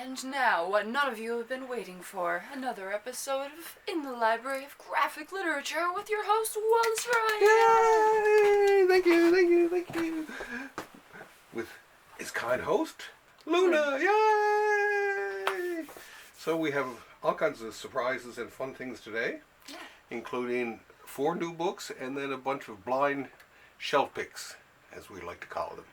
And now, what none of you have been waiting for, another episode of In the Library of Graphic Literature with your host, Wallace Ryan. Yay! Thank you. With his kind host, Luna. Yay! So we have all kinds of surprises and fun things today, including 4 new books and then a bunch of blind shelf picks, as we like to call them.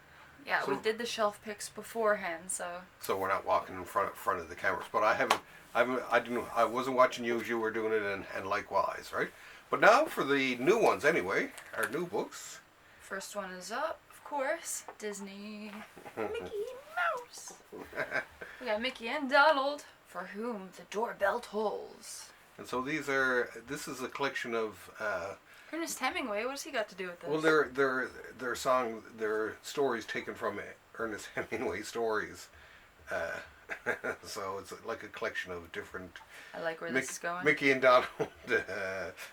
Yeah, so, we did the shelf picks beforehand, so we're not walking in front of the cameras. But I wasn't watching you as you were doing it, and likewise, right? But now for the new ones, anyway, our new books. First one is up, of course, Disney, Mickey Mouse. We got Mickey and Donald, for whom the doorbell tolls. And so this is a collection of Ernest Hemingway. What has he got to do with this? Well, they're stories taken from Ernest Hemingway stories. So it's like a collection of different. I like where this is going. Mickey and Donald.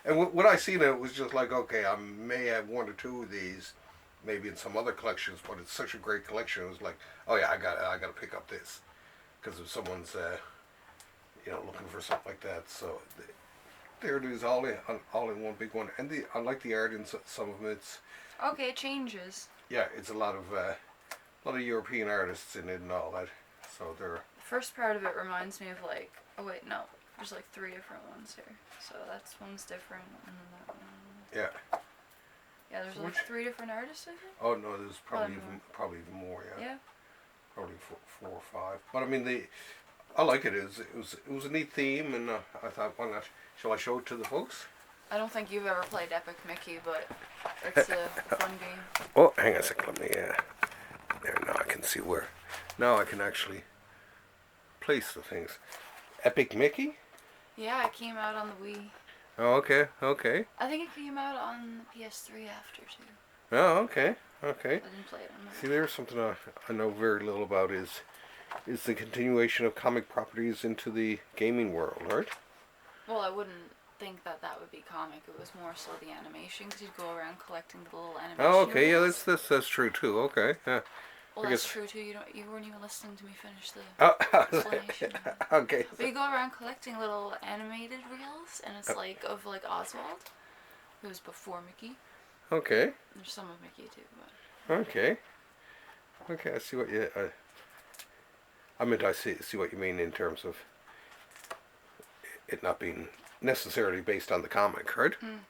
And when I seen it was just like, okay, I may have 1 or 2 of these, maybe in some other collections, but it's such a great collection. It was like, oh yeah, I got to pick up this, because if someone's looking for something like that. So. There it is, all in one big one, and I like the art in some of them. It's okay. It changes. Yeah, it's a lot of European artists in it and all that. So they're. The first part of it reminds me of like. Oh wait, no. There's like 3 different ones here. So that's one's different, and then that one. Yeah. Yeah, there's like 3 different artists, I think. Oh no, there's probably even more. Yeah. Yeah. Probably 4 or 5. But I mean, I like it. It was a neat theme, and I thought, why not? Shall I show it to the folks? I don't think you've ever played Epic Mickey, but it's a fun game. Oh, hang on a second. Let me, there, now I can see where. Now I can actually place the things. Epic Mickey? Yeah, it came out on the Wii. Oh, okay. I think it came out on the PS3 after, too. Oh, okay. I didn't play it on that. See, there's something I know very little about is the continuation of comic properties into the gaming world, right? Well, I wouldn't think that would be comic. It was more so the animation, because you'd go around collecting the little animation. Oh, okay. Reels. Yeah, that's true too. Okay. Yeah. Well, that's true too. You weren't even listening to me finish the explanation. Okay. But you go around collecting little animated reels, and it's like of like Oswald, who was before Mickey. Okay. There's some of Mickey too, but. Okay. I see what you. I see what you mean in terms of it not being necessarily based on the comic, right? Mm.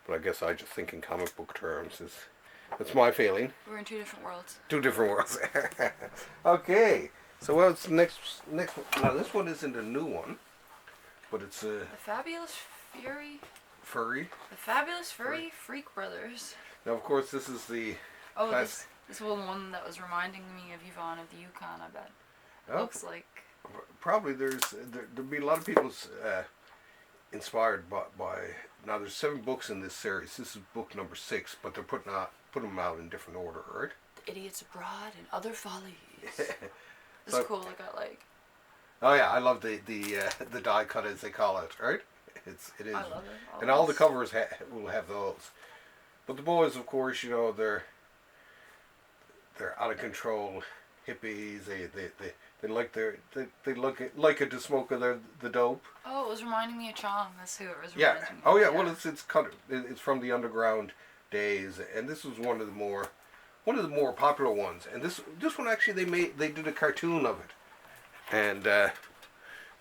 But I guess I just think in comic book terms that's my feeling. We're in 2 different worlds. 2 different worlds. Okay. So what's next? Now this one isn't a new one, but it's a. The Fabulous Furry. The Fabulous Furry Freak Brothers. Now of course this is the. Oh, this was one that was reminding me of Yvonne of the Yukon. I bet. Oh. Looks like. Probably there'll be a lot of people inspired by. Now there's 7 books in this series. This is book number 6, but they're putting them out in different order, right? The Idiots Abroad and Other Follies. This is cool. I got like. Oh yeah, I love the die cut, as they call it, right? It is. I love it. And all the covers will have those. But the boys, of course, they're out of control hippies. They look like it to smoke the dope. Oh, it was reminding me of Chong. That's who it was reminding me of. Oh yeah. Well, it's from the underground days, and this was one of the more popular ones. And this one actually they did a cartoon of it, and I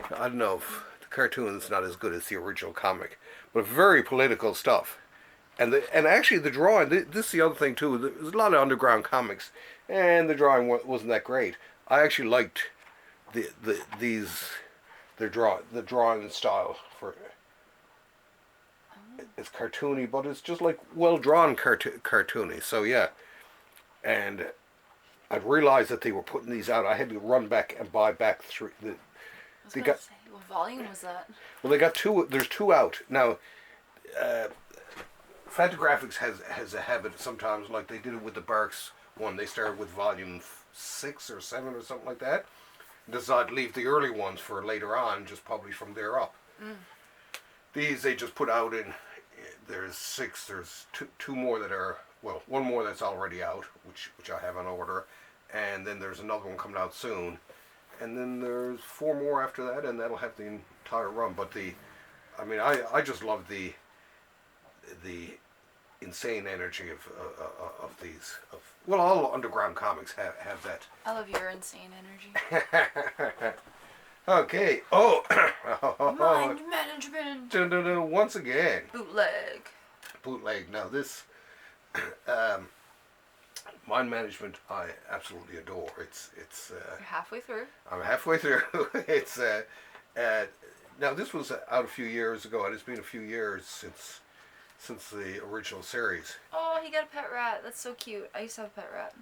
don't know if the cartoon's not as good as the original comic, but very political stuff. And actually the drawing. This is the other thing too. There's a lot of underground comics, and the drawing wasn't that great. I actually liked the drawing style for. It's cartoony, but it's just like well drawn cartoony. So yeah, and I realized that they were putting these out. I had to run back and buy back 3. What volume was that? Well, they got 2. There's 2 out now. Fantagraphics has a habit sometimes, like they did it with the Barks one. They started with volume 6 or 7 or something like that. Decided to leave the early ones for later on, just publish from there up. Mm. These they just put out in. There's 6. There's two more that are 1 more that's already out, which I have on order, and then there's another one coming out soon. and then there's 4 more after that, and that'll have the entire run. But I just love the insane energy of these. All underground comics have that. I love your insane energy. Okay. Oh. Mind management. Once again. Bootleg. Now this. Mind management, I absolutely adore. It's. You're halfway through. I'm halfway through. It's. Now this was out a few years ago, and it's been a few years since the original series. Oh, he got a pet rat. That's so cute. I used to have a pet rat.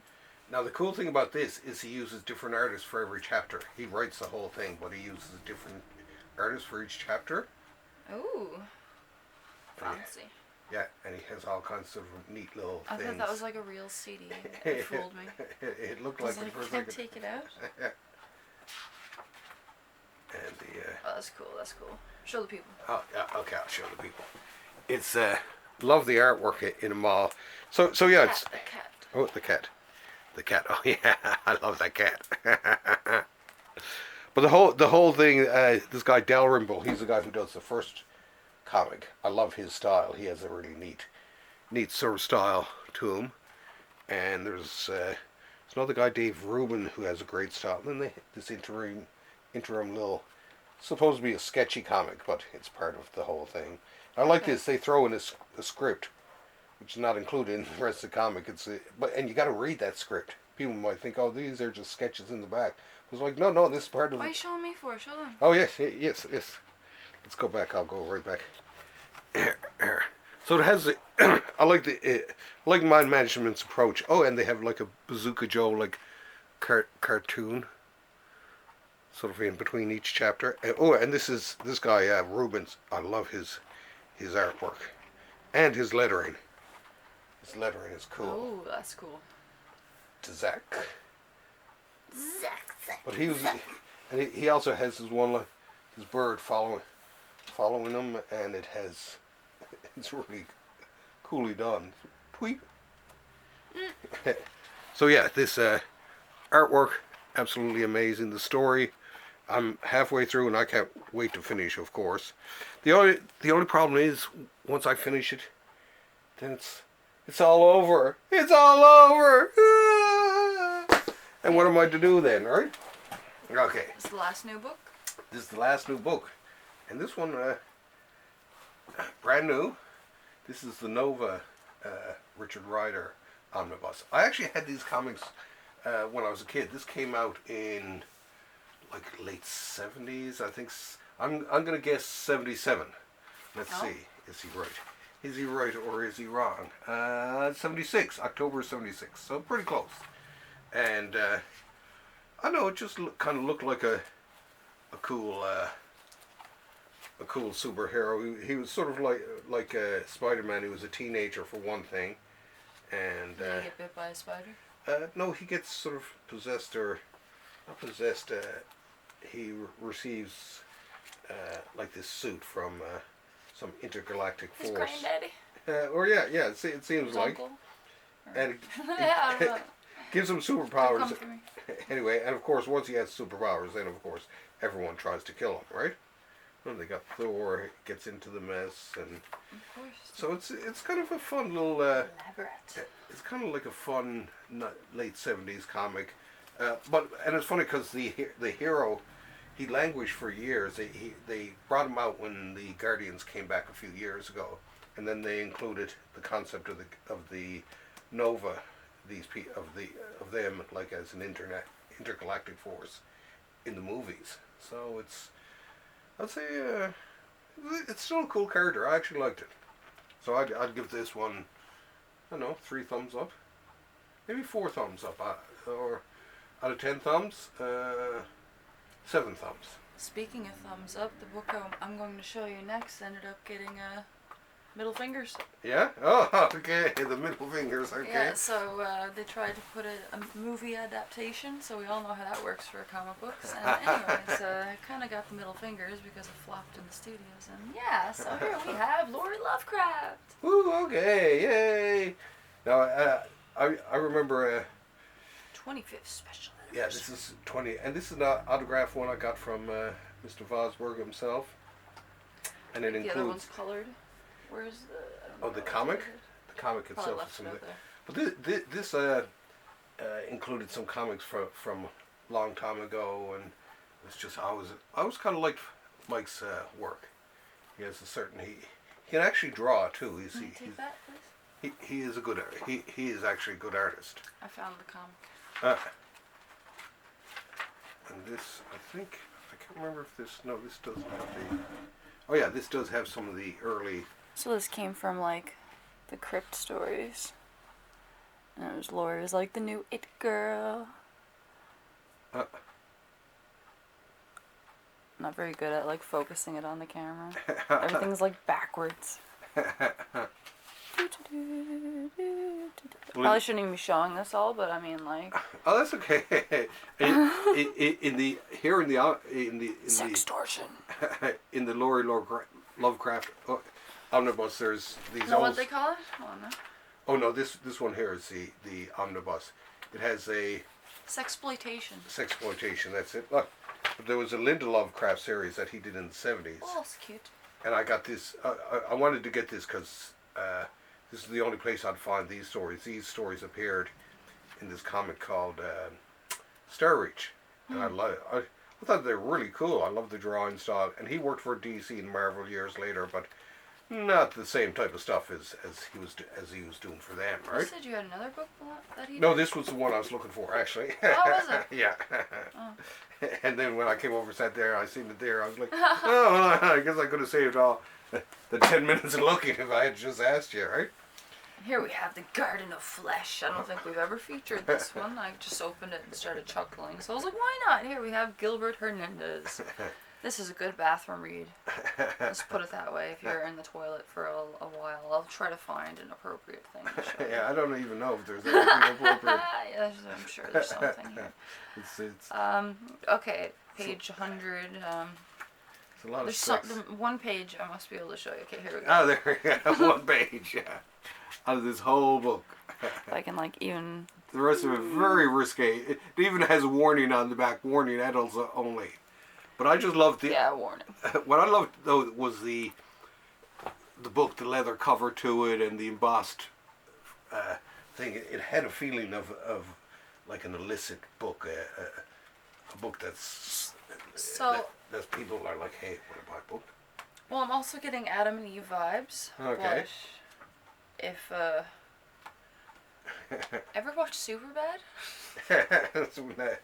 Now the cool thing about this is he uses different artists for every chapter. He writes the whole thing, but he uses different artists for each chapter. Ooh. Fancy. Yeah, and he has all kinds of neat little things. I thought that was like a real CD. It fooled me. It looked like it for a second. Can't take it out? And the... Oh, that's cool. That's cool. Show the people. Oh, yeah, okay, I'll show the people. It's, love the artwork in them all. So yeah, it's... The cat. Oh, the cat. The cat. Oh, yeah, I love that cat. But the whole thing, this guy Dalrymple, he's the guy who does the first comic. I love his style. He has a really neat sort of style to him. And there's another guy, Dave Rubin, who has a great style. And then this interim little, supposed to be a sketchy comic, but it's part of the whole thing. I like this. They throw in a script, which is not included in the rest of the comic. And you got to read that script. People might think, oh, these are just sketches in the back. It's like, no, this is part of. What are you showing me for? Show them. Oh yes. Let's go back. I'll go right back. So it has. I like Mind Management's approach. Oh, and they have like a Bazooka Joe like cartoon, sort of in between each chapter. And this guy Rubens. I love his artwork, and his lettering. His lettering is cool. Oh, that's cool. To Zach. Zach. But and he also has his one like his bird following him, and it's really coolly done. Tweet. So yeah, this artwork absolutely amazing. The story, I'm halfway through, and I can't wait to finish. Of course, the only problem is once I finish it, then it's all over. It's all over. And what am I to do then, right? Okay. This is the last new book? This is the last new book. And this one, brand new. This is the Nova Richard Rider Omnibus. I actually had these comics when I was a kid. This came out in like late 70s, I think. I'm going to guess 77. Let's see. Is he right? Is he right or is he wrong? 76. October 76. So pretty close. And I know it just kind of looked like a cool superhero. He was sort of like Spider-Man. He was a teenager for one thing, and did he get bit by a spider? No, he gets sort of possessed or not possessed. He receives like this suit from some intergalactic force. His granddaddy. Or yeah, it seems his like. Uncle? And Yeah, I don't know. gives him superpowers. Don't come for me. Anyway, and of course, once he has superpowers, then of course everyone tries to kill him, right? And they got Thor gets into the mess, and of course. so it's kind of a fun little. Elaborate. It's kind of like a fun late '70s comic, and it's funny because the hero, he languished for years. They brought him out when the Guardians came back a few years ago, and then they included the concept of the Nova. Of them like as an intergalactic force in the movies. So I'd say it's still a cool character. I actually liked it. So I'd give this one, I don't know, 3 thumbs up, maybe 4 thumbs up, or out of 10 thumbs, 7 thumbs. Speaking of thumbs up, the book I'm going to show you next ended up getting middle fingers. Yeah? Oh, okay. The middle fingers, okay. Yeah, so they tried to put a movie adaptation, so we all know how that works for comic books. And anyways, I kind of got the middle fingers because it flopped in the studios. And yeah, so here we have Lord Lovecraft. Woo, okay, yay. Now, I remember... 25th special Yeah, this is 20, and this is an autograph one I got from Mr. Vosberg himself, and it The includes. other one's colored. Where's the? I don't know Oh, the comic. The comic Probably itself left is it some of out the, there. but this included some comics from long time ago, and it's just I was kind of like Mike's work. He has a certain he can actually draw too. You Can see, you take that, please? he is a good he is actually a good artist. I found the comic. And this I think I can't remember if this this doesn't have the. Oh yeah, this does have some of the early. So this came from like the Crypt stories. And it was Lori was like the new It girl. Not very good at like focusing it on the camera. Everything's like backwards. Probably shouldn't even be showing this all, but I mean like. Oh, that's okay. in the Sextortion. in the Lori Lovecraft omnibus, there's these. Know what they call it? Oh no. Oh no, this one here is the omnibus. It has a Sexploitation. Sexploitation. That's it. Look, there was a Linda Lovecraft series that he did in the 70s. Oh, it's cute. And I got this. I wanted to get this because this is the only place I'd find these stories. These stories appeared in this comic called Star Reach, and I thought they were really cool. I love the drawing style. And he worked for DC and Marvel years later, but not the same type of stuff as he was doing for them, right? You said you had another book that he did? No, this was the one I was looking for, actually. Oh, was it? Yeah. Oh. And then when I came over, sat there, I seen it there. I was like, oh, well, I guess I could have saved all the 10 minutes of looking if I had just asked you, right? Here we have the Garden of Flesh. I don't think we've ever featured this one. I just opened it and started chuckling. So I was like, why not? Here we have Gilbert Hernandez. This is a good bathroom read. Let's put it that way. If you're in the toilet for a while, I'll try to find an appropriate thing to show you. Yeah, I don't even know if there's anything appropriate. Yeah, I'm sure there's something here. It's Okay, page 100. a lot of There's sex. one page I must be able to show you. Okay, here we go. Oh, there we go. One page, yeah. Out of this whole book. If I can like even... The rest of it very risque. It even has a warning on the back, warning adults only. But I just loved the... Yeah, warning. What I loved, though, was the book, the leather cover to it, and the embossed thing. It had a feeling of like an illicit book, a book that's... So... That people are like, hey, what a buy book. Well, I'm also getting Adam and Eve vibes. Okay. But if, ever watched Superbad?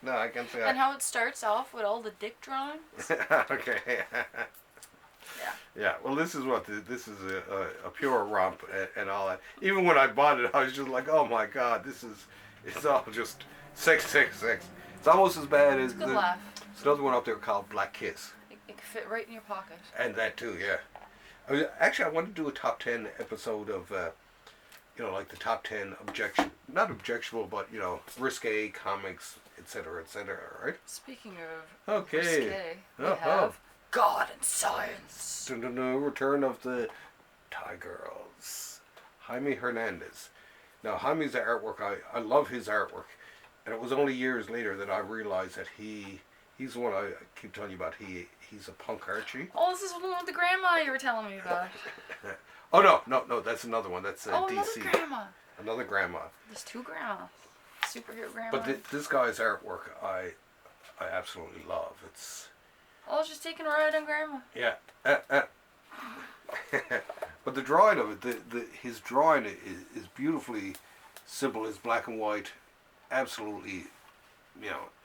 No, I can't say And how it starts off with all the dick drawings? Okay. Yeah. Yeah, well, this is this is a pure romp and all that. Even when I bought it, I was just like, oh my god, it's all just sex. It's almost as bad as... It's a good laugh. There's another one up there called Black Kiss. It can fit right in your pocket. And that too, yeah. I wanted to do a top 10 episode of, like the top 10 not objectionable, but, risque comics, etc., right? Speaking of Okay. risque, we have God and Science. Return of the Tie Girls. Jaime Hernandez. Now, Jaime's artwork, I love his artwork. And it was only years later that I realized that he's the one I keep telling you about. He's a punk Archie. Oh, this is the one with the grandma you were telling me about. Oh, no, that's another one. That's DC. Another grandma. Another grandma. There's two grandmas. Superhero grandma. But this guy's artwork, I absolutely love. It's... Oh, just taking a ride on grandma. Yeah. But the drawing of it, his drawing is beautifully simple. It's black and white. Absolutely,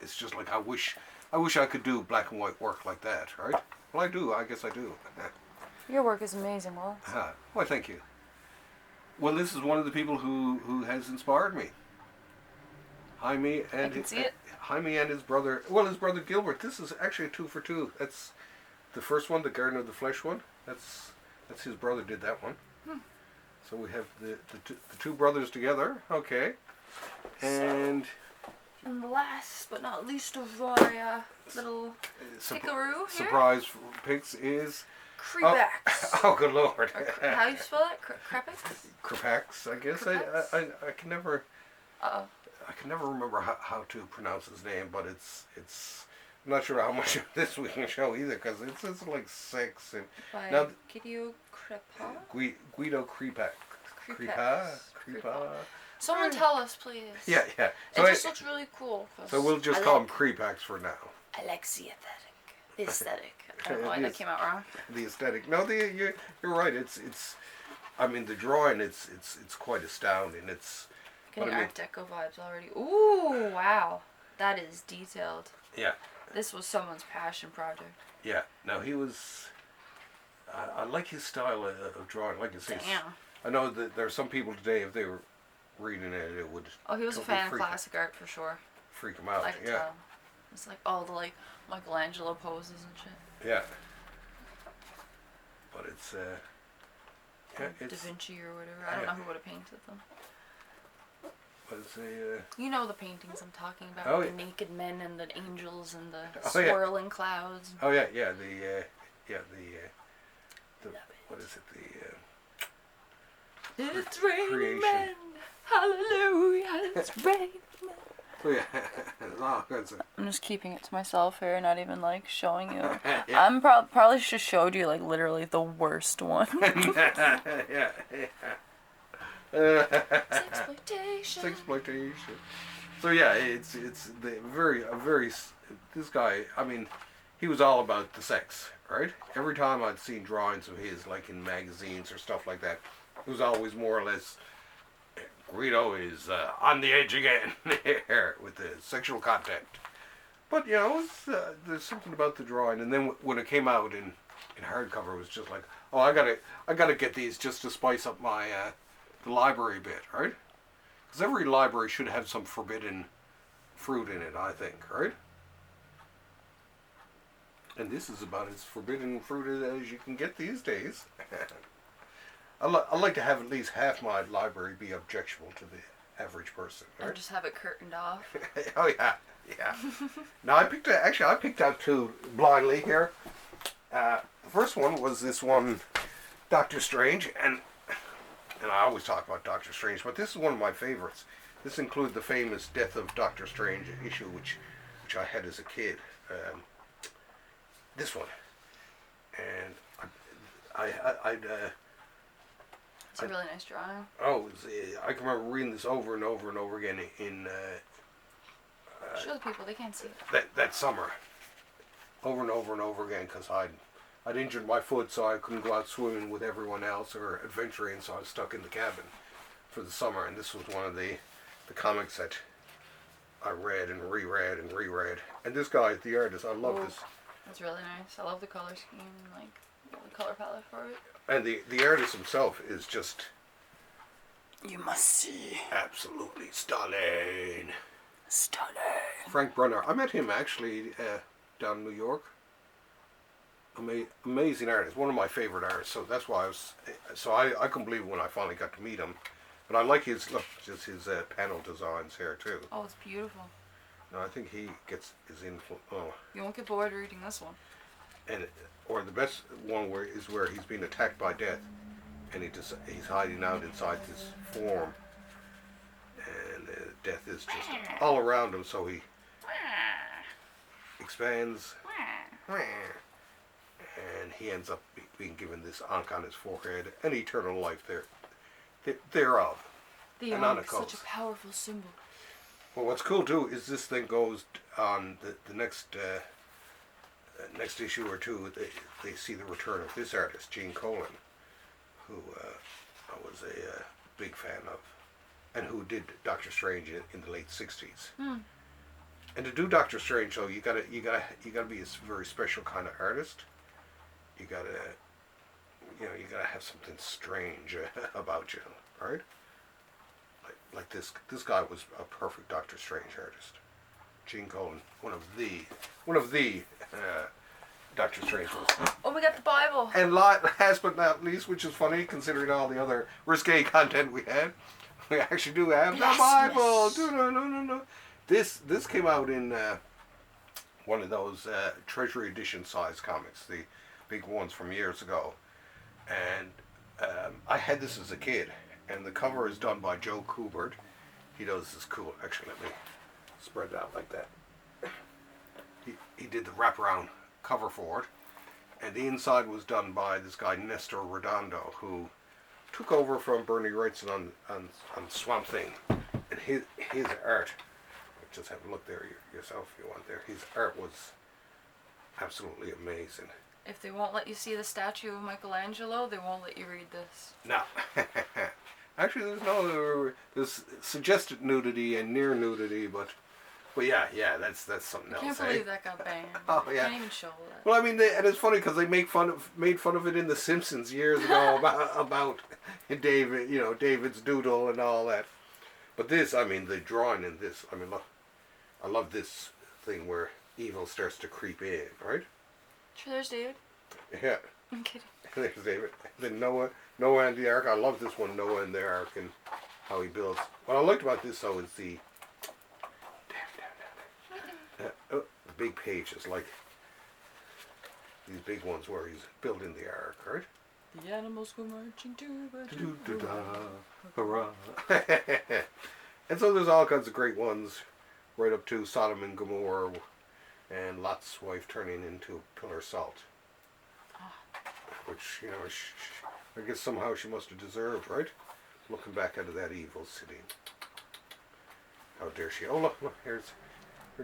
it's just like I wish I could do black and white work like that, right? Well, I do. I guess I do. Your work is amazing, Will. Why, thank you. Well, this is one of the people who has inspired me. Jaime and his brother. Well, his brother Gilbert. This is actually a 2 for 2. That's the first one, the Garden of the Flesh one. That's his brother did that one. So we have the two brothers together. Okay. And the last but not least of our little pickaroo here. Surprise picks is... Creepax. Oh, good lord. How do you spell that? Crepax? Crepax, I guess. I can never... Uh-oh. I can never remember how to pronounce his name, but it's I'm not sure how much of this we can show either, because it's like 6. And By now Guido Crepa? Guido Crepa. Someone tell us, please. Yeah. So it just looks really cool. So we'll just call him Creepax for now. I like the aesthetic. The aesthetic. I don't know why that came out wrong. The aesthetic. No, you're right. It's. I mean, the drawing. It's quite astounding. It's. Getting Art Deco vibes already. Ooh, wow, that is detailed. Yeah. This was someone's passion project. Yeah. No, he was. I like his style of drawing. Like you say. Damn. I know that there are some people today, if they were reading it would. Oh, he was a fan of classic art for sure. Freak him out. I could tell. It's like all the like Michelangelo poses and shit. Yeah. But it's Da Vinci or whatever. I don't know who would have painted them. But it's you know the paintings I'm talking about. Oh, the naked men and the angels and the swirling clouds. Oh yeah, the what is it, it's raining creation. men. Hallelujah, it's raining men. Oh yeah. I'm just keeping it to myself here, not even like showing you. Yeah. I'm probably just showed you like literally the worst one. Yeah. Sexploitation. So yeah, it's the very this guy. I mean, he was all about the sex, right? Every time I'd seen drawings of his, like in magazines or stuff like that, it was always more or less. Guido is on the edge again here with the sexual content. But you know, there's something about the drawing, and then when it came out in hardcover, it was just like, oh, I gotta get these just to spice up my the library bit, right? Because every library should have some forbidden fruit in it, I think, right? And this is about as forbidden fruit as you can get these days. I like to have at least half my library be objectionable to the average person, right? And just have it curtained off. Oh yeah. Now I picked out 2 blindly here. The first one was this one, Doctor Strange, and I always talk about Doctor Strange, but this is one of my favorites. This includes the famous Death of Doctor Strange issue, which I had as a kid. This one, and It's a really nice drawing. Oh, I can remember reading this over and over and over again in show the people, they can't see it. That summer, over and over and over again, because I'd injured my foot, so I couldn't go out swimming with everyone else or adventuring, so I was stuck in the cabin for the summer. And this was one of the comics that I read and reread and reread. And this guy, the artist, I love this. That's really nice. I love the color scheme, like the color palette for it. And the artist himself is just... You must see. Absolutely stunning. Stunning. Frank Brunner. I met him actually down in New York. Amazing artist. One of my favorite artists. So that's why I couldn't believe it when I finally got to meet him. But I like his panel designs here too. Oh, it's beautiful. No, I think he gets his influence. Oh. You won't get bored reading this one. Or the best one is where he's being attacked by death, and he's hiding out inside this form, and death is just all around him. So he expands, and he ends up being given this ankh on his forehead, an eternal life thereof. The ankh, such a powerful symbol. Well, what's cool too is this thing goes on the next issue or two. They see the return of this artist, Gene Colan, who I was a big fan of, and who did Doctor Strange in the late '60s. And to do Doctor Strange, though, you gotta be a very special kind of artist. You gotta have something strange about you, right? Like this guy was a perfect Doctor Strange artist. Gene Colan, one of the Doctor Strange ones. Oh, we got the Bible. And last but not least, which is funny considering all the other risque content we had, we actually do have the Bible. No. This came out in one of those Treasury Edition size comics, the big ones from years ago, and I had this as a kid. And the cover is done by Joe Kubert, he does this cool. Actually, let me spread it out like that. He did the wraparound cover for it, and the inside was done by this guy Nestor Redondo, who took over from Bernie Wrightson on Swamp Thing, and his art. Just have a look there yourself if you want. There, his art was absolutely amazing. If they won't let you see the statue of Michelangelo, they won't let you read this. No. Actually, there's suggested nudity and near nudity, but yeah, that's something else. I can't believe that got banned. Oh yeah. Can't even show that. Well, I mean, and it's funny because they made fun of it in The Simpsons years ago about David, David's doodle and all that. But this, I mean, the drawing in this, I mean, look, I love this thing where evil starts to creep in, right? Sure, there's David. Yeah. I'm kidding. There's David. Then Noah and the Ark. I love this one, Noah and the Ark, and how he builds. What I liked about this, though, is the the big pages, like these big ones where he's building the Ark, right? The animals go marching to hurrah. And so there's all kinds of great ones, right up to Sodom and Gomorrah, and Lot's wife turning into pillar salt. Which, I guess somehow she must have deserved, right? Looking back out of that evil city. How dare she? Oh, look, here's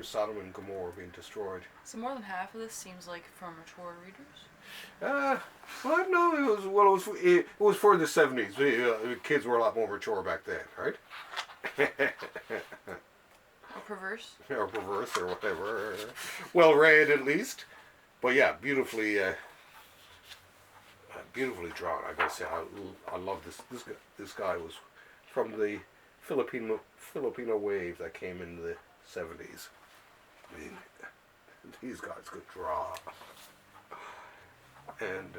Sodom and Gomorrah being destroyed. So more than half of this seems like for mature readers? Well, no, it was for the 70s. Kids were a lot more mature back then, right? Or perverse? Or perverse, or whatever. Well read, at least. But yeah, beautifully drawn. I gotta say, I love this. This guy was from the Filipino wave that came in the 70s. I mean, these guys could draw. And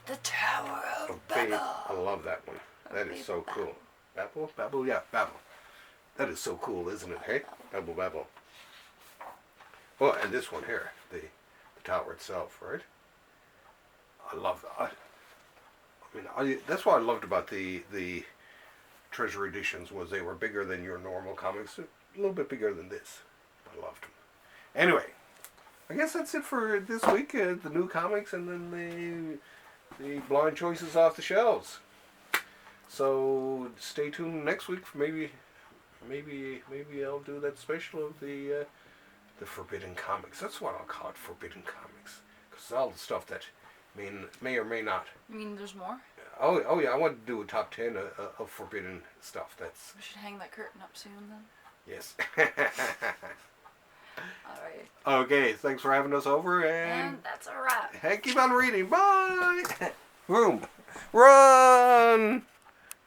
the Tower of Babel. Babel. I love that one. That is so cool. Babel, yeah, Babel. That is so cool, isn't it? Hey, Babel. Oh, and this one here, the tower itself, right? I love that. I mean, that's what I loved about the treasure editions, was they were bigger than your normal comics, a little bit bigger than this. I loved them. Anyway, I guess that's it for this week. The new comics, and then the blind choices off the shelves. So stay tuned next week for maybe I'll do that special of the Forbidden Comics. That's what I'll call it, Forbidden Comics, because all the stuff that may or may not. You mean there's more? Oh yeah, I want to do a top 10 of forbidden stuff. That's. We should hang that curtain up soon then. Yes. Alright. Okay, thanks for having us over, And that's a wrap. Hey, keep on reading. Bye. Room. Run.